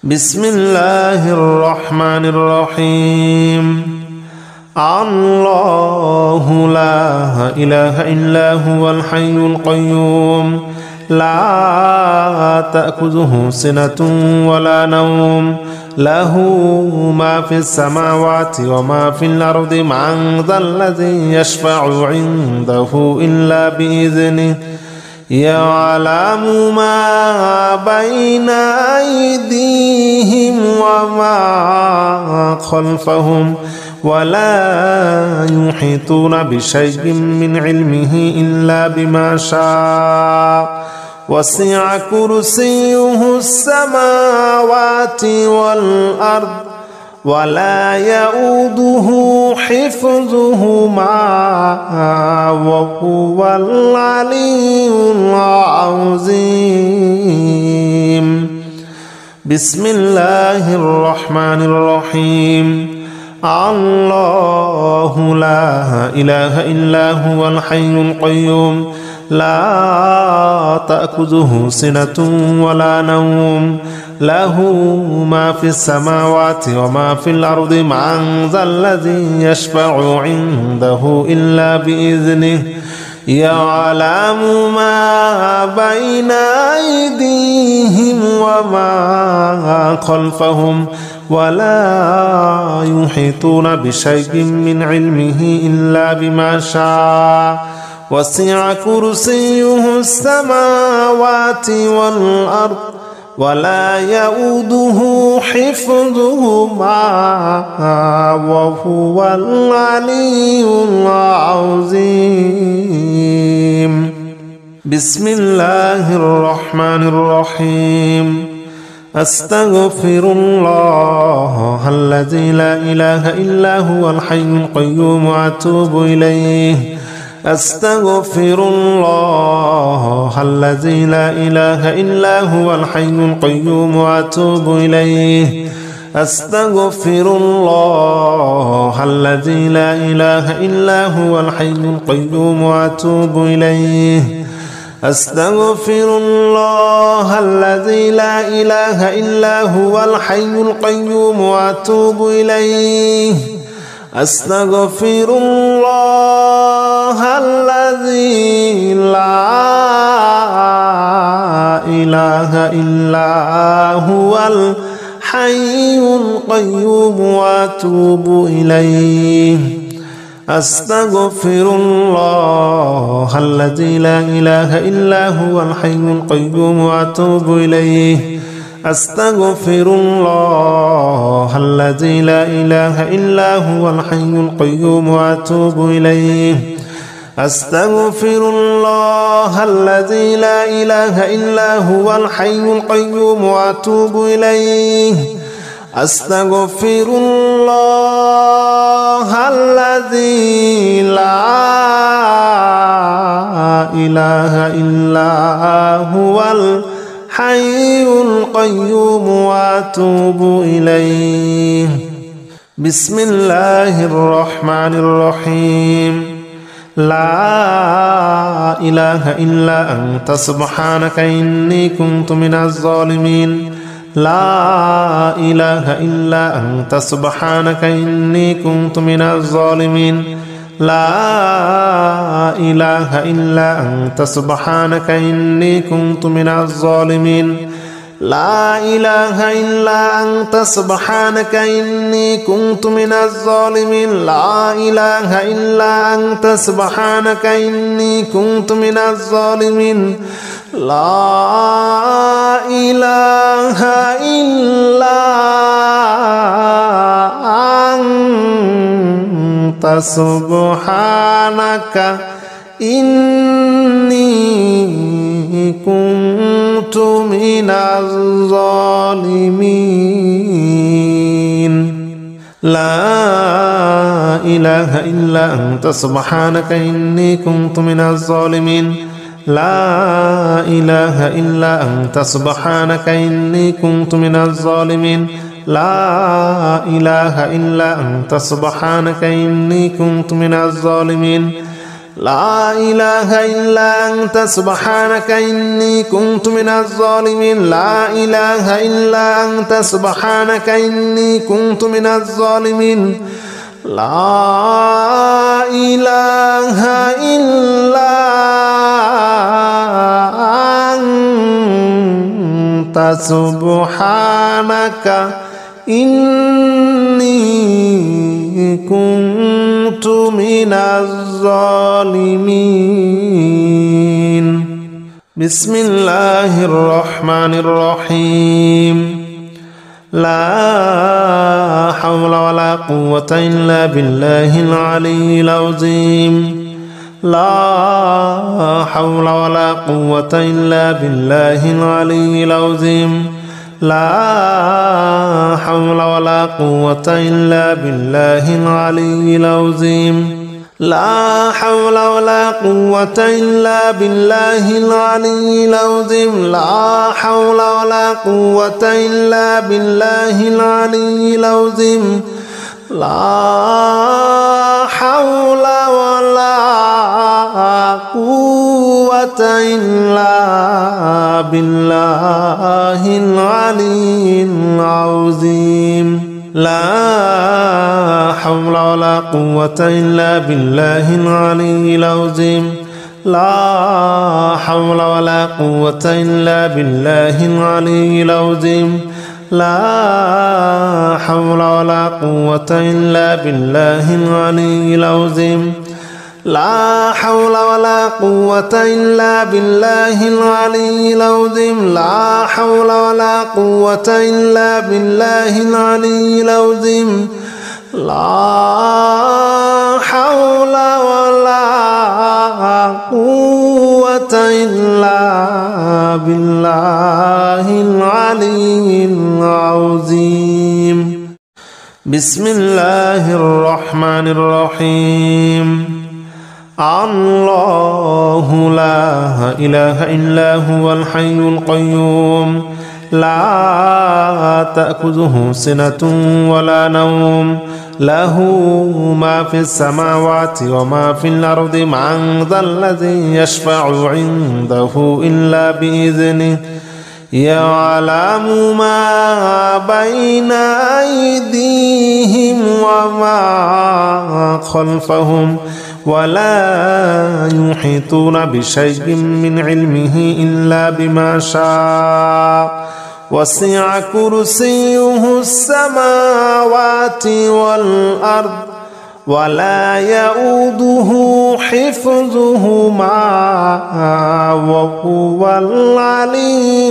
بسم الله الرحمن الرحيم. الله لا إله إلا هو الحي القيوم لا تأخذه سنة ولا نوم له ما في السماوات وما في الأرض من ذا الذي يشفع عنده إلا بإذنه يعلم ما بين أيديهم وما خلفهم ولا يحيطون بشيء من علمه إلا بما شاء وسع كرسيه السماوات والأرض ولا يؤوده حفظهما وهو العلي العظيم. بسم الله الرحمن الرحيم. الله لا إله إلا هو الحي القيوم لا تأخذه سنة ولا نوم له ما في السماوات وما في الأرض من ذا الذي يشفع عنده إلا بإذنه يعلم ما بين أيديهم وما خلفهم ولا يحيطون بشيء من علمه إلا بما شاء وسع كرسيه السماوات والأرض ولا يؤوده حفظهما وهو العلي العظيم. بسم الله الرحمن الرحيم. أستغفر الله الذي لا إله إلا هو الحي القيوم وأتوب إليه. أستغفر الله الذي لا إله إلا هو الحي القيوم وأتوب إليه. أستغفر الله الذي لا إله إلا هو الحي القيوم وأتوب إليه. أستغفر الله الذي لا إله إلا هو الحي القيوم وأتوب إليه. أستغفر الله الذي لا إله إلا هو الحي القيوم وأتوب إليه. أستغفر الله الذي لا إله إلا هو الحي القيوم وأتوب إليه. أستغفر الله الذي لا إله إلا هو الحي القيوم وأتوب إليه. أستغفر الله الذي لا إله إلا هو الحي القيوم وأتوب إليه. أستغفر الله الذي لا إله إلا هو الحي القيوم وأتوب إليه. بسم الله الرحمن الرحيم. لا إله إلا أنت سبحانك إني كنت من الظالمين. لا إله إلا أنت سبحانك إني كنت من الظالمين. لا إله إلا أنت سبحانك إني كنت من الظالمين. لا إله إلا أنت سبحانك إني كنت من الظالمين. لا إله إلا أنت سبحانك إني كنت من الظالمين. لا إله إلا أنت سبحانك إني كنت من الظالمين. لا إله إلا أنت سبحانك إني كنت من الظالمين. لا إله إلا أنت سبحانك إني كنت من الظالمين. لا إله إلا أنت سبحانك إني كنت من الظالمين. لا إله إلا أنت سبحانك إني كنت من الظالمين لا إله إلا أنت سبحانك إني كنت من الظالمين لا إله إلا أنت سبحانك إني كنت من الظالمين بسم الله الرحمن الرحيم لا حول ولا قوة إلا بالله العلي العظيم لا حول ولا قوة إلا بالله العلي العظيم لا حول ولا قوة إلا بالله العلي العظيم لا حول ولا قوة إلا بالله العلي العظيم لا حول ولا قوة إلا بالله العلي العظيم لا حول ولا قوة إلا بالله العلي العظيم لا حول ولا قوة إلا بالله العلي العظيم لا حول ولا قوة إلا بالله العلي العظيم لا حول ولا قوة إلا بالله العلي العظيم لا حول ولا قوة إلا بالله العلي العظيم لا حول ولا قوة إلا بالله العلي العظيم لا حول ولا قوة إلا بالله العلي العظيم بسم الله الرحمن الرحيم الله لا إله إلا هو الحي القيوم لا تأخذه سنة ولا نوم له ما في السماوات وما في الأرض من ذا الذي يشفع عنده إلا بإذنه يعلم ما بين أيديهم وما خلفهم ولا يحيطون بشيء من علمه إلا بما شاء وسع كرسيه السماوات والأرض ولا يؤوده حفظهما وهو العلي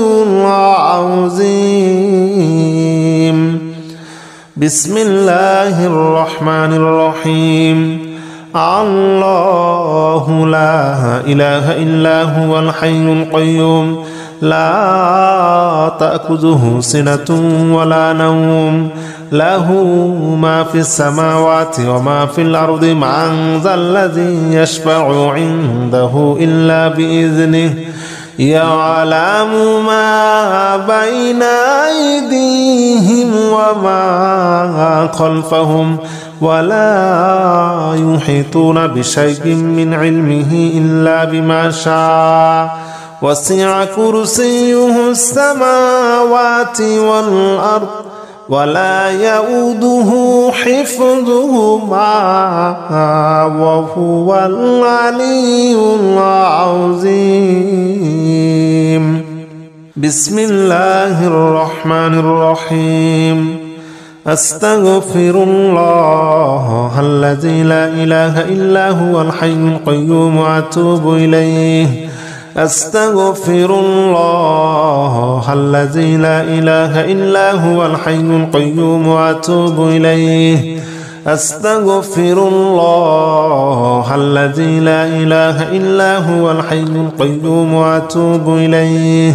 العظيم بسم الله الرحمن الرحيم الله لا إله إلا هو الحي القيوم لا تأخذه سنة ولا نوم له ما في السماوات وما في الأرض من ذا الذي يشفع عنده إلا بإذنه يعلم ما بين أيديهم وما خلفهم ولا يحيطون بشيء من علمه إلا بما شاء وسع كرسيه السماوات والأرض ولا يؤوده حفظهما وهو العلي العظيم بسم الله الرحمن الرحيم أستغفر الله الذي لا إله إلا هو الحي القيوم وأتوب إليه أستغفر الله الذي لا إله إلا هو الحي القيوم وأتوب إليه أستغفر الله الذي لا إله إلا هو الحي القيوم وأتوب إليه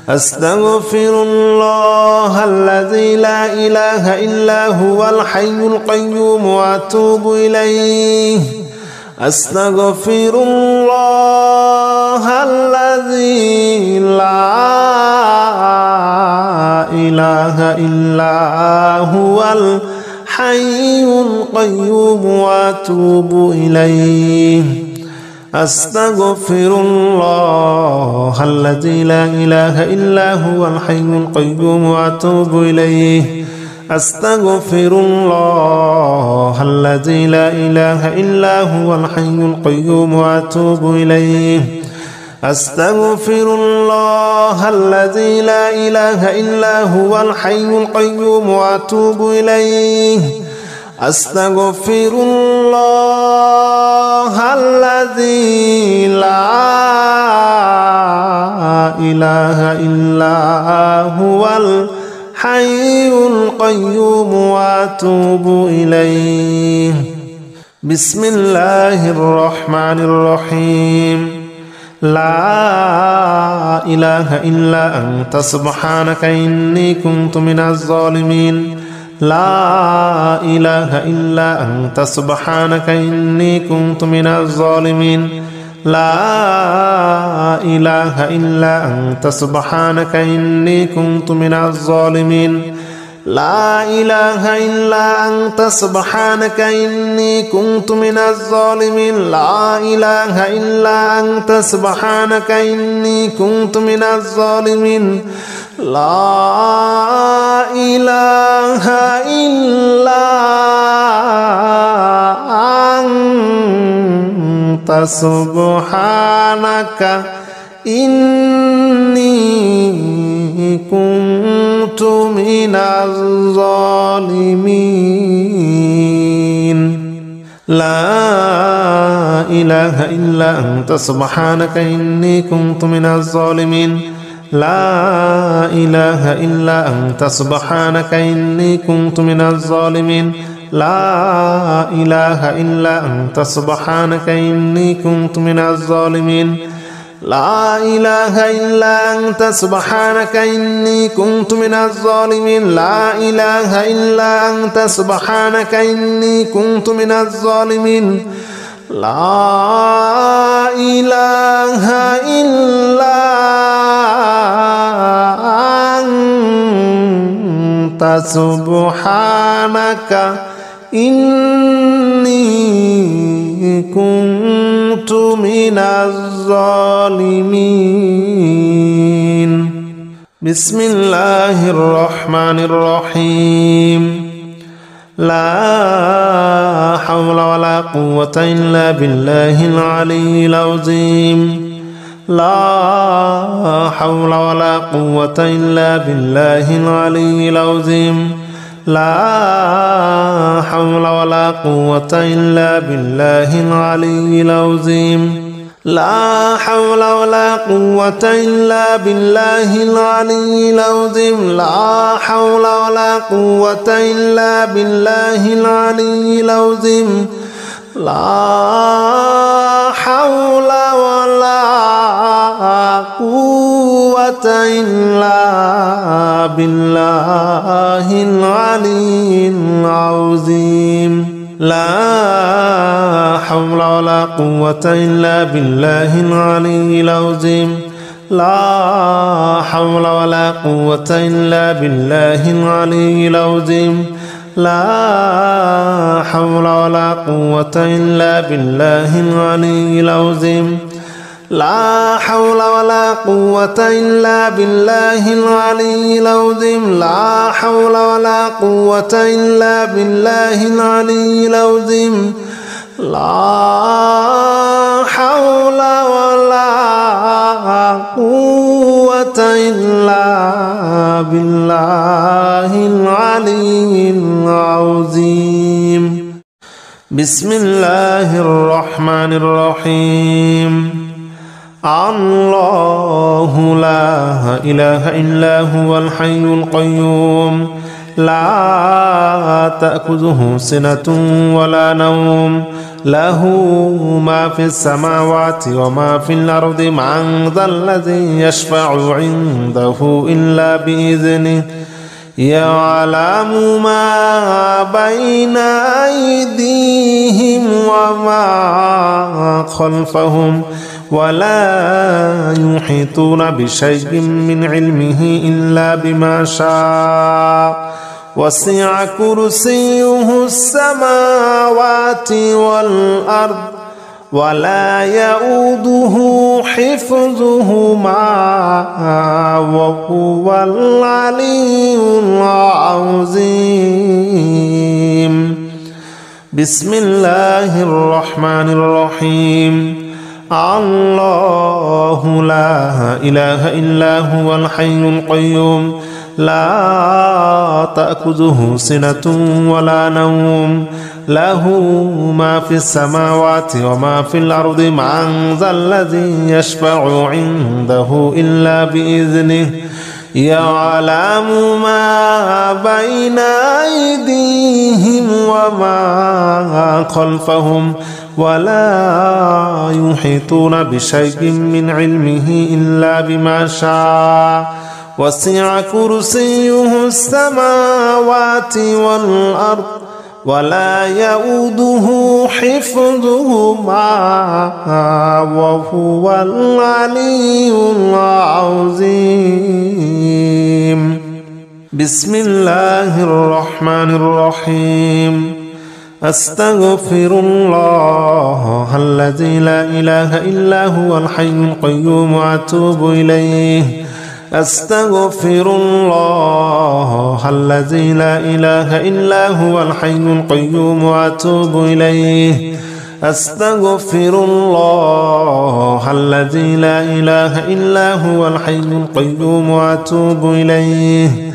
أستغفر الله الذي لا إله إلا هو الحي القيوم وأتوب إليه أستغفر الله الذي لا إله إلا هو الحي القيوم وأتوب إليه أستغفر الله الذي لا إله إلا هو الحي القيوم وأتوب إليه أستغفر الله الذي لا إله إلا هو الحي القيوم وأتوب إليه أستغفر الله الذي لا إله إلا هو الحي القيوم وأتوب إليه أستغفر الله الذي لا إله إلا هو الحي القيوم وأتوب إليه بسم الله الرحمن الرحيم لا إله إلا أنت سبحانك إني كنت من الظالمين لا إله إلا أنت سبحانك إني كنت من الظالمين لا إله إلا أنت سبحانك إني كنت من الظالمين لا إله إلا أنت سبحانك إني كنت من الظالمين لا إله إلا أنت سبحانك إني كنت من الظالمين لا إله إلا أنت سبحانك إني كنت من الظالمين لا إله إلا أنت سبحانك إني كنت من الظالمين لا إله إلا أنت سبحانك إني كنت من الظالمين لا إله إلا أنت سبحانك إني كنت من الظالمين لا إله إلا أنت سبحانك إني كنت من الظالمين لا إله إلا أنت سبحانك إني كنت من الظالمين لا إله إلا أنت سبحانك إني كنت من الظالمين بسم الله الرحمن الرحيم لا حول ولا قوة إلا بالله العلي العظيم لا حول ولا قوة إلا بالله العلي العظيم لا حول ولا قوة إلا بالله العلي العظيم لا حول ولا قوة إلا بالله العلي العظيم لا حول ولا قوة إلا بالله العلي العظيم لا حول ولا قوة إلا بالله العلي العظيم لا حول ولا قوة إلا بالله العلي العظيم لا حول ولا قوة إلا بالله العلي العظيم لا حول ولا قوة إلا بالله العلي العظيم لا حول ولا قوة إلا بالله العلي العظيم لا حول ولا قوة إلا بالله العلي العظيم لا حول ولا قوة إلا بالله العلي العظيم بسم الله الرحمن الرحيم الله لا إله إلا هو الحي القيوم لا تأخذه سنة ولا نوم له ما في السماوات وما في الأرض من ذا الذي يشفع عنده إلا بإذنه يعلم ما بين أيديهم وما خلفهم ولا يحيطون بشيء من علمه إلا بما شاء وسع كرسيه السماوات والأرض ولا يؤوده حفظهما وهو العلي العظيم. بسم الله الرحمن الرحيم. الله لا إله إلا هو الحي القيوم لا تأخذه سنة ولا نوم له ما في السماوات وما في الأرض من ذا الذي يشفع عنده إلا بإذنه يعلم ما بين أيديهم وما خلفهم ولا يحيطون بشيء من علمه إلا بما شاء وسع كرسيه السماوات والأرض ولا يؤوده حفظهما وهو العلي العظيم. بسم الله الرحمن الرحيم. أستغفر الله الذي لا إله إلا هو الحي القيوم وأتوب إليه. أستغفر الله الذي لا إله إلا هو الحي القيوم وأتوب إليه. أستغفر الله الذي لا إله إلا هو الحي القيوم وأتوب إليه.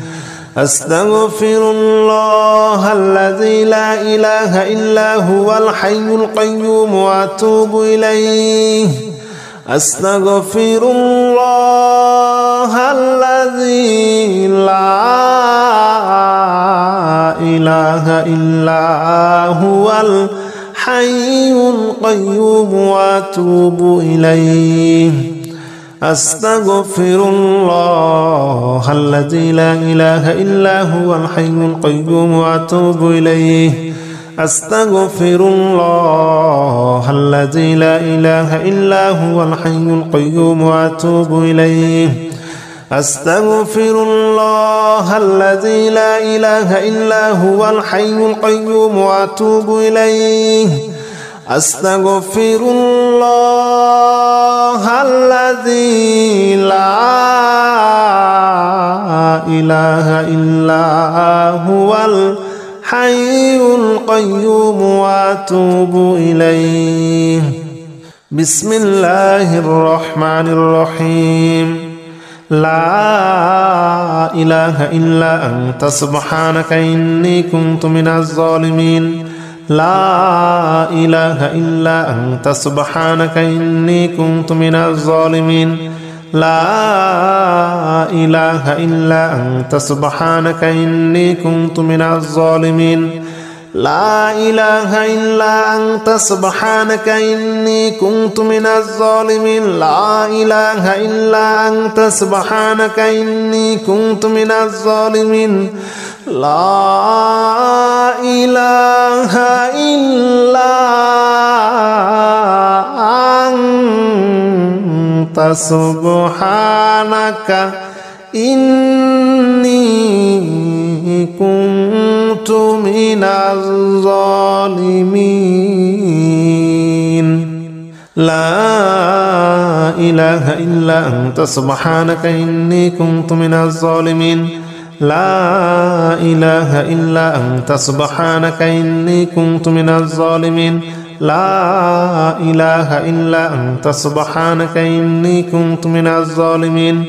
أستغفر الله الذي لا إله إلا هو الحي القيوم وأتوب إليه. أستغفر الله الذي لا إله إلا هو الحي القيوم وأتوب إليه. أستغفر الله الذي لا إله إلا هو الحي القيوم وأتوب إليه. أستغفر الله الذي لا إله إلا هو الحي القيوم وأتوب إليه. أستغفر الله الذي لا إله إلا هو الحي القيوم وأتوب إليه. أستغفر الله الذي لا إله إلا هو الحي القيوم وأتوب إليه. بسم الله الرحمن الرحيم. لا إله إلا أنت سبحانك إني كنت من الظالمين. لا إله إلا أنت سبحانك إني كنت من الظالمين. لا إله إلا أنت سبحانك إني كنت من الظالمين. لا إله إلا أنت سبحانك إني كنت من الظالمين. لا إله إلا أنت سبحانك إني كنت من الظالمين. لا إله إلا أنت سبحانك إني كنت من الظالمين. لا إله إلا أنت سبحانك إني كنت من الظالمين. لا إله إلا أنت سبحانك إني كنت من الظالمين. لا إله إلا أنت سبحانك إني كنت من الظالمين.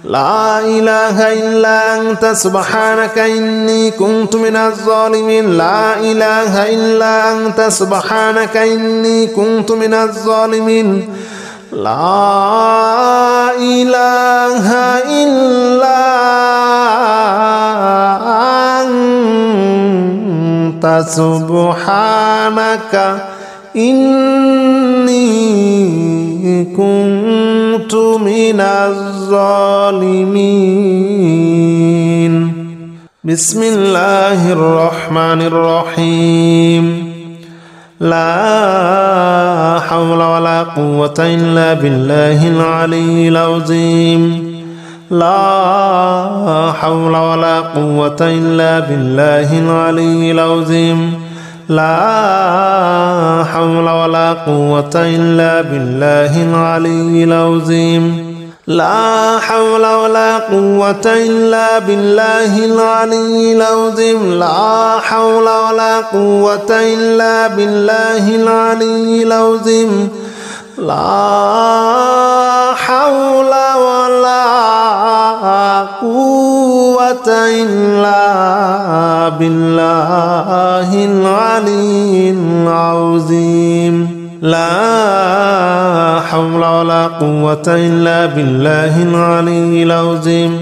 لا إله إلا أنت سبحانك إني كنت من الظالمين. لا إله إلا أنت سبحانك إني كنت من الظالمين. لا إله إلا أنت سبحانك إني كنت من الظالمين. بسم الله الرحمن الرحيم. لا حول ولا قوة إلا بالله العلي العظيم. لا حول ولا قوة إلا بالله العلي العظيم. لا حول ولا قوة إلا بالله العلي العظيم لا حول ولا قوة إلا بالله العلي العظيم لا حول ولا قوة إلا بالله العلي العظيم لا حول ولا قوة إلا بالله العلي العظيم لا حول ولا قوة إلا بالله العلي العظيم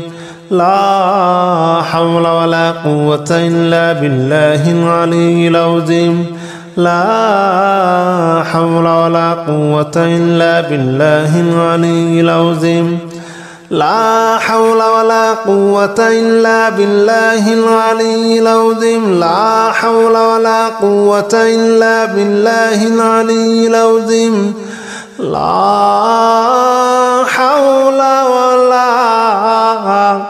لا حول ولا قوة إلا بالله العلي العظيم لا حول ولا قوة إلا بالله العلي العظيم لا حول ولا قوة إلا بالله العلي العظيم لا حول ولا قوة إلا بالله العلي العظيم لا حول ولا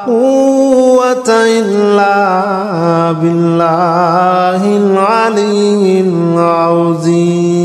قوة إلا بالله العلي العظيم